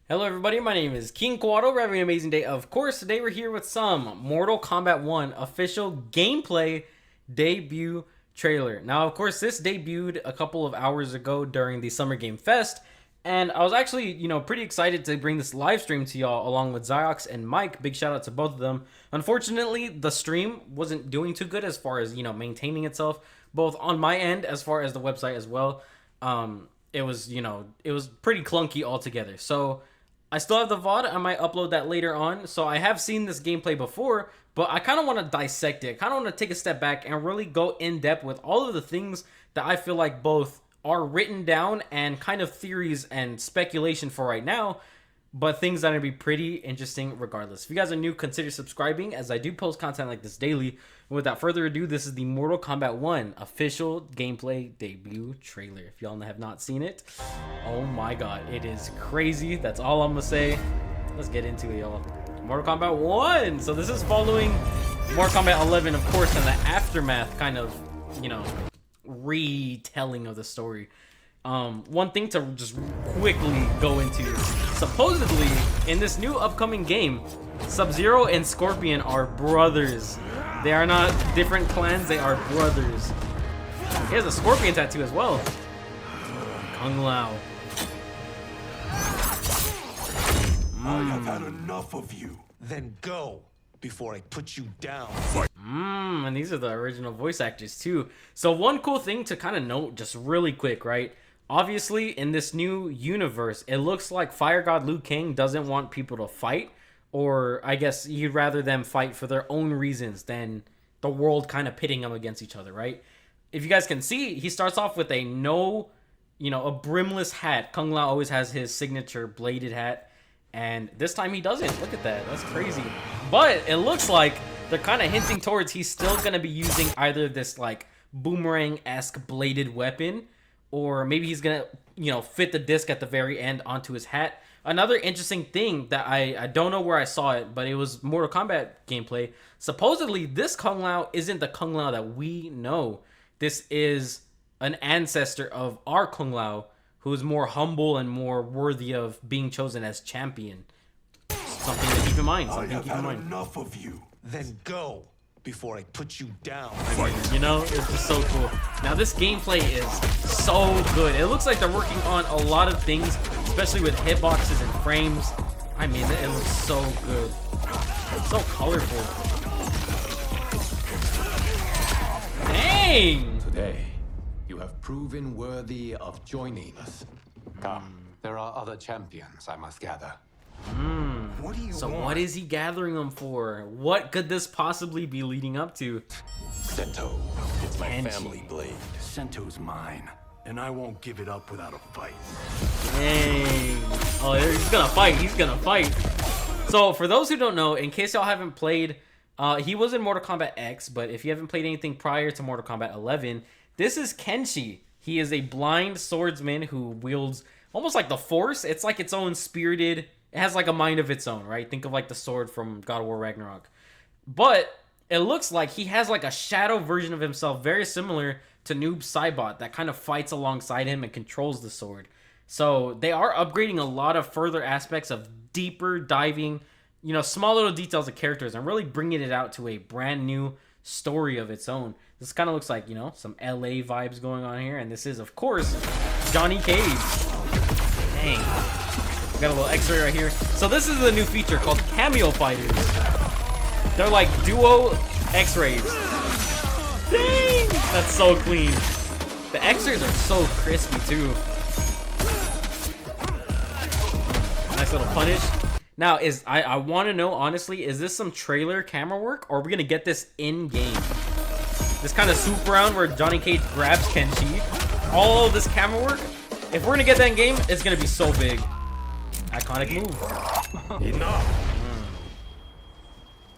Hello everybody, my name is King Quado. We're having an amazing day. Of course, today we're here with some Mortal Kombat 1 official gameplay debut trailer. Now, of course, this debuted a couple of hours ago during the Summer Game Fest, and I was actually, pretty excited to bring this live stream to y'all along with Ziox and Mike. Big shout out to both of them. Unfortunately, the stream wasn't doing too good as far as, maintaining itself, both on my end as far as the website as well. It was pretty clunky altogether. So I still have the VOD. I might upload that later on. So I have seen this gameplay before, but I kind of want to dissect it. I kind of want to take a step back and really go in depth with all of the things that I feel like both are written down and kind of theories and speculation for right now, but things that are going to be pretty interesting regardless. If you guys are new, consider subscribing as I do post content like this daily. And without further ado, this is the Mortal Kombat 1 official gameplay debut trailer. If y'all have not seen it, oh my god, it is crazy. That's all I'm going to say. Let's get into it, y'all. Mortal Kombat 1! So this is following Mortal Kombat 11, of course, in the aftermath kind of, retelling of the story. One thing to just quickly go into, supposedly in this new upcoming game, Sub-Zero and Scorpion are brothers. They are not different clans, they are brothers. He has a Scorpion tattoo as well. Kung Lao. I have had enough of you. Then go before I put you down. And these are the original voice actors too. So one cool thing to kind of note just really quick, right? Obviously, in this new universe, it looks like Fire God Liu Kang doesn't want people to fight, or I guess he'd rather them fight for their own reasons than the world kind of pitting them against each other, right? If you guys can see, he starts off with a a brimless hat. Kung Lao always has his signature bladed hat, and this time he doesn't. Look at that. That's crazy. But it looks like they're kind of hinting towards he's still going to be using either this like boomerang-esque bladed weapon, or maybe he's gonna, fit the disc at the very end onto his hat. Another interesting thing that I don't know where I saw it, but it was Mortal Kombat gameplay. Supposedly, this Kung Lao isn't the Kung Lao that we know. This is an ancestor of our Kung Lao, who is more humble and more worthy of being chosen as champion. Something to keep in mind. I have had enough of you. Then go before I put you down. It's just so cool. Now this gameplay is so good. It looks like they're working on a lot of things, especially with hitboxes and frames. I mean, it looks so good. It's so colorful. Dang! Today, you have proven worthy of joining us. Come, there are other champions I must gather. What do you want? What is he gathering them for? What could this possibly be leading up to? Sento. It's my Kenshi. family blade. Sento's mine, and I won't give it up without a fight. Dang. Oh, he's gonna fight. He's gonna fight. So, for those who don't know, in case y'all haven't played, he was in Mortal Kombat X, but if you haven't played anything prior to Mortal Kombat 11, this is Kenshi. He is a blind swordsman who wields almost like the Force. It's like its own spirited... It has like a mind of its own, right? Think of like the sword from God of War Ragnarok. But it looks like he has like a shadow version of himself, very similar to Noob Saibot, that kind of fights alongside him and controls the sword. So they are upgrading a lot of further aspects of deeper diving, small little details of characters and really bringing it out to a brand new story of its own. This kind of looks like, some LA vibes going on here. And this is, of course, Johnny Cage. Dang. Got a little x-ray right here. So this is a new feature called Cameo Fighters. They're like duo x-rays. Dang! That's so clean. The x-rays are so crispy too. Nice little punish. Now, I want to know, honestly, is this some trailer camera work, or are we going to get this in-game? This kind of swoop around where Johnny Cage grabs Kenshi. All of this camera work, if we're going to get that in game, it's going to be so big. Iconic move. Enough.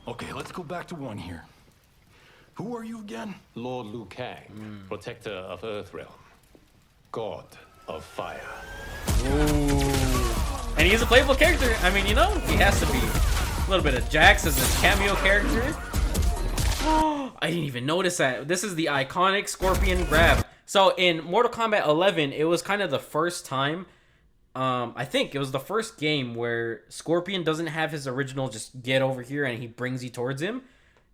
Okay, let's go back to one here. Who are you again? Lord Liu Kang, protector of Earthrealm, god of fire. Ooh. And he's a playable character. I mean, he has to be. A little bit of Jax as his cameo character. I didn't even notice that. This is the iconic Scorpion grab. So in Mortal Kombat 11, it was kind of the first time I think it was the first game where Scorpion doesn't have his original just get over here and he brings you towards him.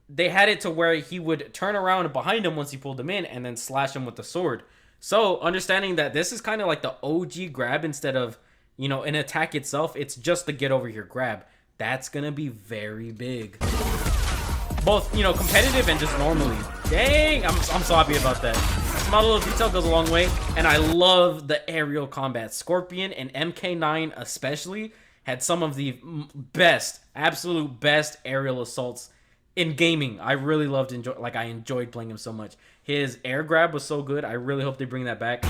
They had it to where he would turn around behind him once he pulled him in and then slash him with the sword. So understanding that this is kind of like the OG grab instead of, you know, an attack itself, it's just the get over here grab. That's gonna be very big. Both, you know, competitive and just normally. Dang, I'm so happy about that. Small little detail goes a long way, and I love the aerial combat. Scorpion and MK9 especially had some of the best, absolute best aerial assaults in gaming. I really loved I enjoyed playing him so much. His air grab was so good. I really hope they bring that back.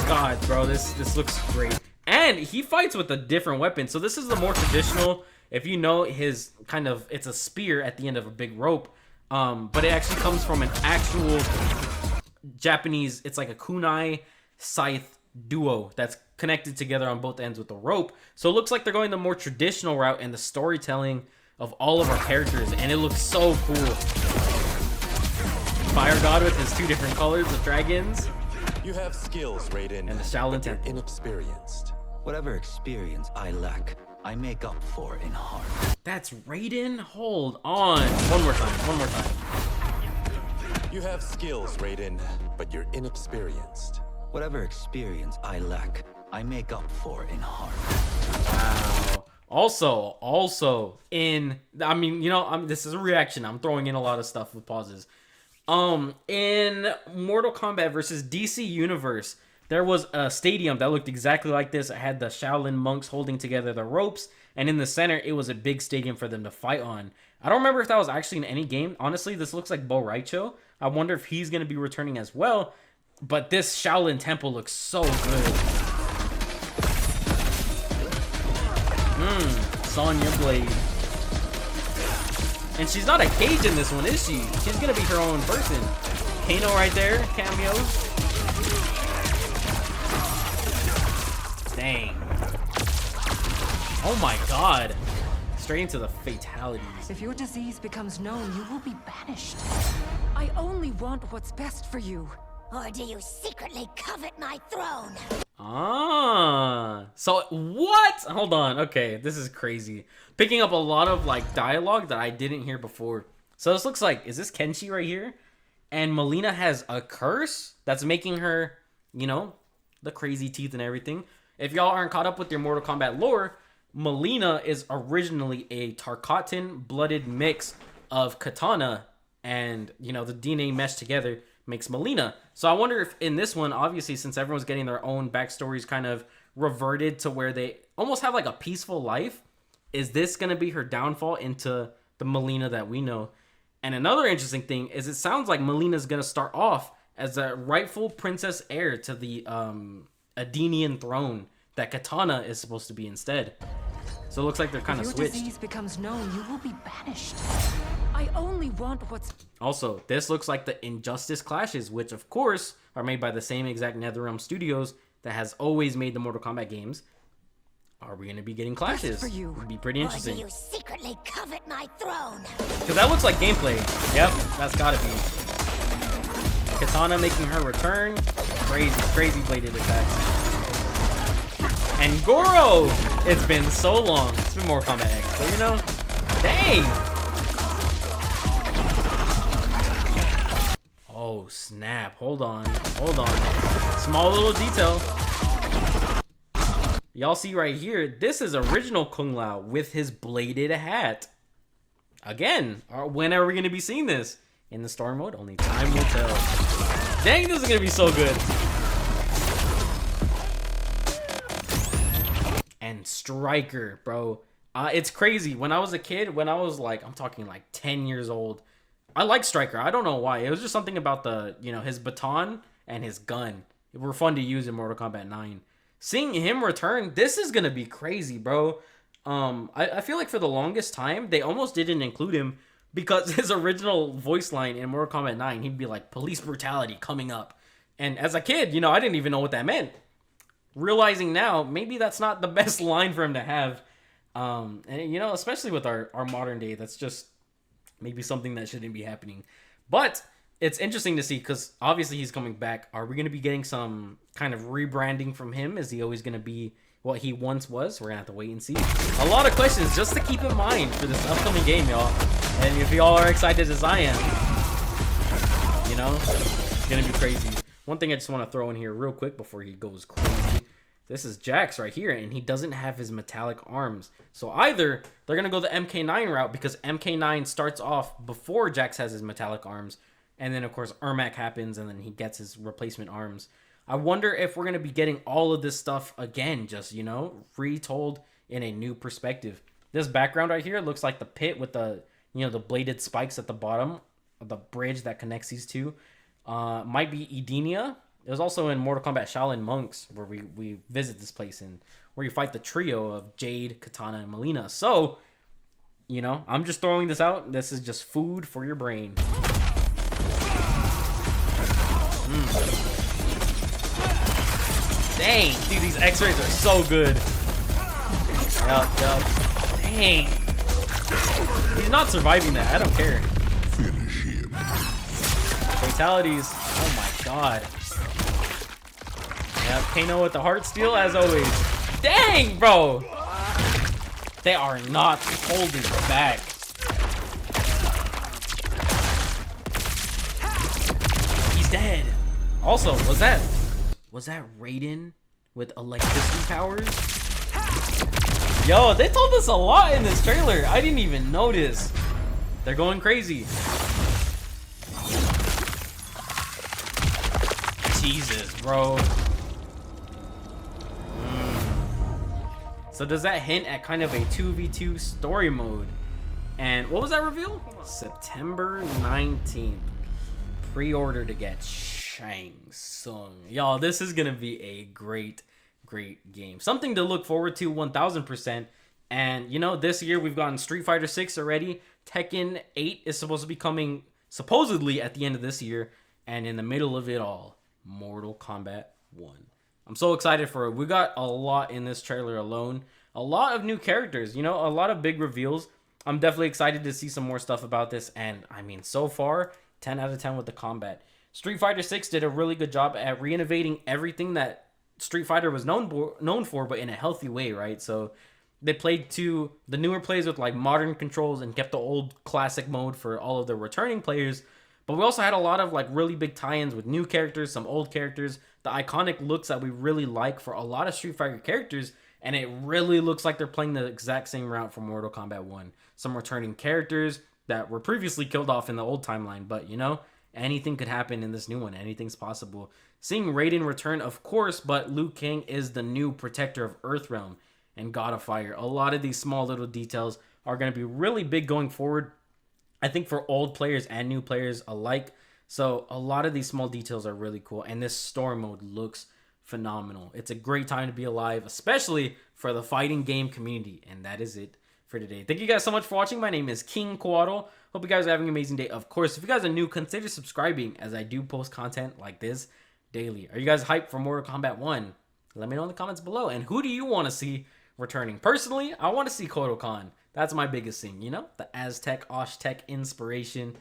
God, bro, this looks great. And he fights with a different weapon. So this is the more traditional, if you know his kind of, it's a spear at the end of a big rope. But it actually comes from an actual Japanese, it's like a kunai scythe duo that's connected together on both ends with a rope. So it looks like they're going the more traditional route in the storytelling of all of our characters, and it looks so cool. Fire God with his two different colors of dragons. You have skills, Raiden, and the Shaolin but you're Temple. inexperienced. Whatever experience I lack, I make up for in heart. That's Raiden? Hold on. One more time. You have skills, Raiden, but you're inexperienced. Whatever experience I lack, I make up for in heart. Wow. Also, I mean, you know, this is a reaction. I'm throwing in a lot of stuff with pauses. In Mortal Kombat versus DC Universe, there was a stadium that looked exactly like this. It had the Shaolin monks holding together the ropes, and in the center, it was a big stadium for them to fight on. I don't remember if that was actually in any game. Honestly, this looks like Bo Raicho. I wonder if he's going to be returning as well. But this Shaolin Temple looks so good. Sonya Blade. And she's not a cage in this one, is she? She's going to be her own person. Kano right there, cameo. Dang. Oh my god. Straight into the fatalities. If your disease becomes known, you will be banished. I only want what's best for you. Or do you secretly covet my throne? So what? Hold on. Okay, this is crazy. Picking up a lot of like dialogue that I didn't hear before. So this looks like, is this Kenshi right here? And Melina has a curse that's making her, you know, the crazy teeth and everything. If y'all aren't caught up with your Mortal Kombat lore, Melina is originally a Tarkatan blooded mix of Katana and, you know, the DNA meshed together makes Melina. So I wonder if in this one, obviously, since everyone's getting their own backstories kind of reverted to where they almost have like a peaceful life, is this going to be her downfall into the Melina that we know? And another interesting thing is it sounds like Melina's going to start off as a rightful princess heir to the Adenian throne that Katana is supposed to be instead. So it looks like they're kind of switched. If your disease becomes known, you will be banished. I only want what's... Also, this looks like the Injustice clashes, which of course are made by the same exact NetherRealm Studios that has always made the Mortal Kombat games. Are we going to be getting clashes? Would be pretty interesting. Or do you secretly covet my throne? Because that looks like gameplay. Yep, that's got to be. Katana making her return. Crazy bladed attacks. And Goro! It's been so long. It's been Mortal Kombat X. So, you know, dang! Oh, snap. Hold on. Small little detail. Y'all see right here, this is original Kung Lao with his bladed hat. Again, when are we going to be seeing this? In the story mode? Only time will tell. Dang, this is going to be so good. And Striker, bro. It's crazy. When I was a kid, when I was like, I'm talking like 10 years old, I like Striker. I don't know why. It was just something about the, you know, his baton and his gun. They were fun to use in Mortal Kombat 9. Seeing him return, this is going to be crazy, bro. I feel like for the longest time, they almost didn't include him because his original voice line in Mortal Kombat 9, he'd be like, police brutality coming up. And as a kid, you know, I didn't even know what that meant. Realizing now, maybe that's not the best line for him to have. And, you know, especially with our modern day, that's just maybe something that shouldn't be happening. But it's interesting to see because obviously he's coming back. Are we going to be getting some kind of rebranding from him? Is he always going to be what he once was. We're gonna have to wait and see. A lot of questions just to keep in mind for this upcoming game, y'all. And if y'all are excited as I am, you know, it's gonna be crazy. One thing I just want to throw in here real quick before he goes crazy. This is Jax right here, and he doesn't have his metallic arms. So either they're going to go the MK9 route because MK9 starts off before Jax has his metallic arms. And then, of course, Ermac happens, and then he gets his replacement arms. I wonder if we're going to be getting all of this stuff again, just, you know, retold in a new perspective. This background right here looks like the pit with the, you know, the bladed spikes at the bottom of the bridge that connects these two. Might be Edenia. It was also in Mortal Kombat Shaolin Monks where we visit this place and where you fight the trio of Jade, Katana, and Melina. So, you know, I'm just throwing this out. This is just food for your brain. Dang, dude, these x-rays are so good. Yup. Dang. He's not surviving that. I don't care. Finish him. Fatalities. Oh my god. Yeah, Kano with the heart steal as always. Dang, bro. They are not holding back. He's dead. Also, was that Raiden with electricity powers? Yo, they told us a lot in this trailer. I didn't even notice. They're going crazy. Jesus, bro. So does that hint at kind of a 2v2 story mode? And what was that reveal? September 19th. Pre-order to get Shang Tsung. Y'all, this is gonna be a great game. Something to look forward to 1000%. And you know, this year we've gotten Street Fighter 6 already. Tekken 8 is supposed to be coming supposedly at the end of this year. And in the middle of it all, Mortal Kombat 1. I'm so excited for it. We got a lot in this trailer alone. A lot of new characters, you know, a lot of big reveals. I'm definitely excited to see some more stuff about this. And I mean, so far, 10 out of 10 with the combat. Street Fighter 6 did a really good job at reinnovating everything that Street Fighter was known for, but in a healthy way, right? So they played to the newer plays with like modern controls and kept the old classic mode for all of the returning players. But we also had a lot of like really big tie-ins with new characters, some old characters, the iconic looks that we really like for a lot of Street Fighter characters, and it really looks like they're playing the exact same route for Mortal Kombat 1. Some returning characters that were previously killed off in the old timeline, but you know, anything could happen in this new one. Anything's possible. Seeing Raiden return, of course, but Liu Kang is the new protector of Earthrealm and God of Fire. A lot of these small little details are going to be really big going forward, I think, for old players and new players alike. So a lot of these small details are really cool. And this story mode looks phenomenal. It's a great time to be alive, especially for the fighting game community. And that is it for today. Thank you guys so much for watching. My name is King Quaddle. Hope you guys are having an amazing day. Of course, if you guys are new, consider subscribing as I do post content like this daily. Are you guys hyped for Mortal Kombat 1? Let me know in the comments below. And who do you want to see returning? Personally, I want to see Kotal Khan. That's my biggest thing, you know? The Aztec, Oshtec inspiration.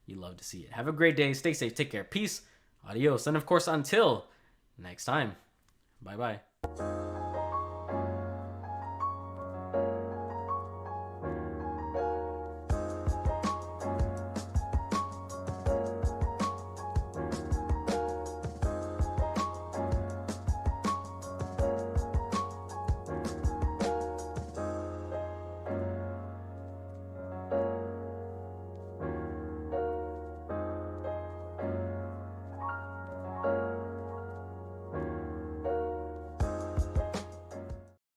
You love to see it. Have a great day. Stay safe. Take care. Peace. Adios. And of course, until next time. Bye-bye.